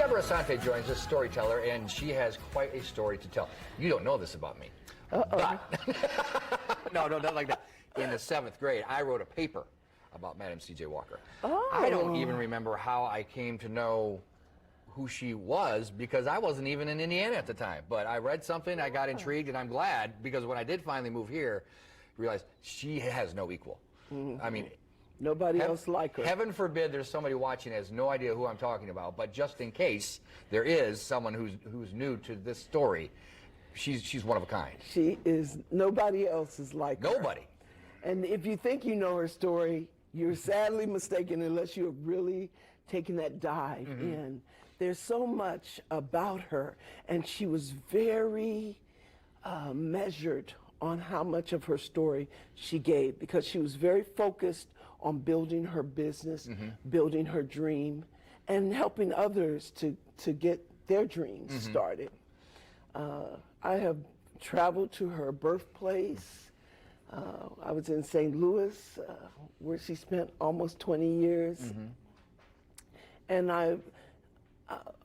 Deborah Asante joins us, storyteller, and she has quite a story to tell. You don't know this about me. But, no, not like that. In the 7th grade, I wrote a paper about Madam C.J. Walker. Oh. I don't even remember how I came to know who she was because I wasn't even in Indiana at the time. But I read something, I got intrigued, and I'm glad because when I did finally move here, I realized she has no equal. I mean, nobody else like her. Heaven forbid there's somebody watching that has no idea who I'm talking about, but just in case there is someone who's new to this story, she's one of a kind. She is, nobody else is like her. Nobody. And if you think you know her story, you're sadly mistaken unless you're really taking that dive in. There's so much about her, and she was very measured on how much of her story she gave because she was very focused on building her business, building her dream, and helping others to get their dreams started. I have traveled to her birthplace. I was in St. Louis, where she spent almost 20 years. And I,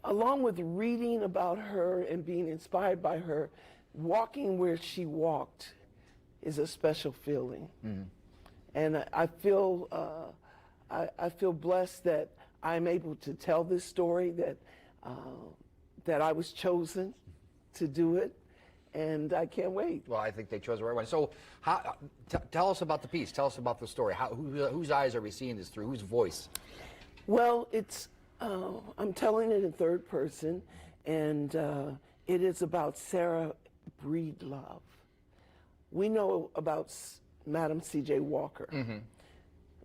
along with reading about her and being inspired by her, walking where she walked is a special feeling. And I feel blessed that I'm able to tell this story, that I was chosen to do it, and I can't wait. Well, I think they chose the right one. So tell us about the piece. Tell us about the story. Whose eyes are we seeing this through? Whose voice? Well, it's I'm telling it in third person, and it is about Sarah Breedlove. We know about Madam C.J. Walker,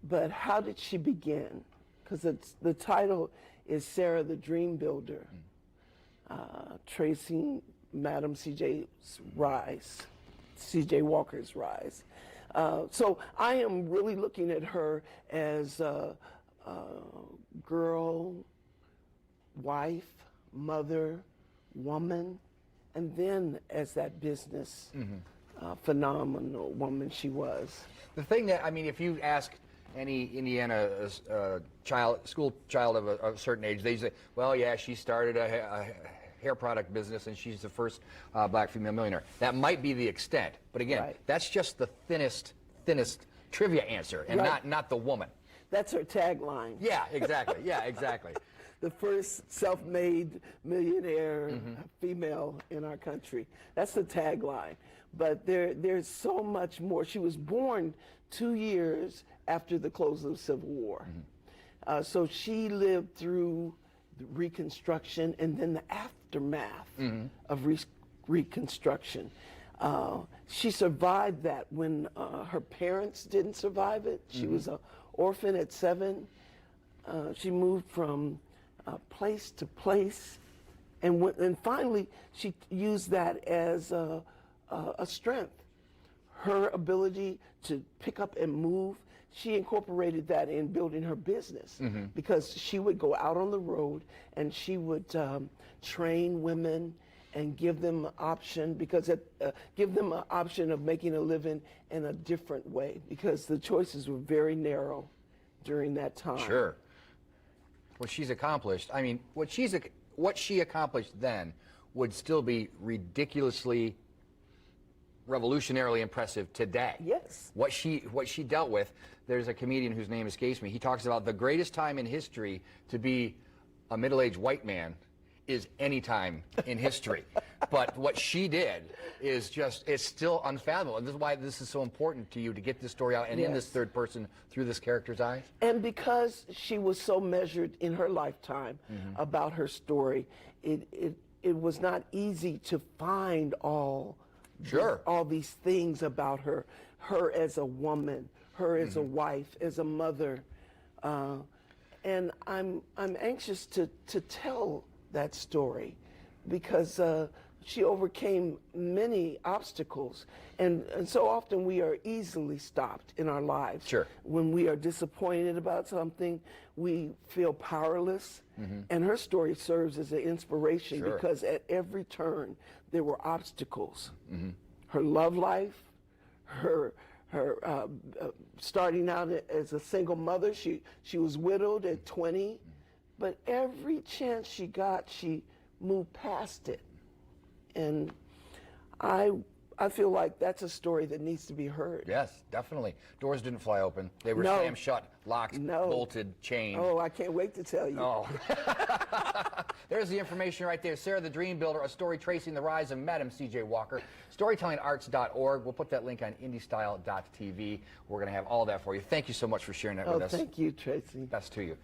but how did she begin? Because the title is Sarah the Dream Builder, tracing Madam C.J.'s rise, C.J. Walker's rise. So I am really looking at her as a girl, wife, mother, woman, and then as that business phenomenal woman she was. The thing that, I mean, if you ask any Indiana school child of a certain age, they say, well, yeah, she started a hair product business and she's the first black female millionaire. That might be the extent, but again, that's just the thinnest trivia answer, and not the woman. That's her tagline. Yeah, exactly. Yeah, exactly. The first self-made millionaire female in our country. That's the tagline. But there's so much more. She was born 2 years after the close of the Civil War. So she lived through the Reconstruction and then the aftermath of Reconstruction. She survived that when her parents didn't survive it. She was an orphan at 7. She moved from place to place, and finally she used that as a strength. Her ability to pick up and move, she incorporated that in building her business because she would go out on the road and she would train women and give them an option, give them an option of making a living in a different way because the choices were very narrow during that time. Sure. What she's accomplished, I mean, what she accomplished then would still be ridiculously, revolutionarily impressive today. Yes. What she dealt with, there's a comedian whose name escapes me. He talks about the greatest time in history to be a middle-aged white man is any time in history. But what she did is it's still unfathomable. And this is why this is so important to you to get this story out and in this third person through this character's eyes. And because she was so measured in her lifetime about her story, it was not easy to find all these things about her as a woman, her as a wife, as a mother. And I'm anxious to tell that story because she overcame many obstacles, and so often we are easily stopped in our lives. Sure. When we are disappointed about something, we feel powerless, and her story serves as an inspiration because at every turn there were obstacles. Her love life, her starting out as a single mother, she was widowed at 20, but every chance she got, she moved past it. And I feel like that's a story that needs to be heard. Yes, definitely. Doors didn't fly open. They were No. slammed shut, locked, bolted, chained. Oh, I can't wait to tell you. Oh. There's the information right there. Sarah the Dream Builder, a story tracing the rise of Madam C.J. Walker. Storytellingarts.org. We'll put that link on indiestyle.tv. We're going to have all that for you. Thank you so much for sharing that with us. Thank you, Tracy. Best to you.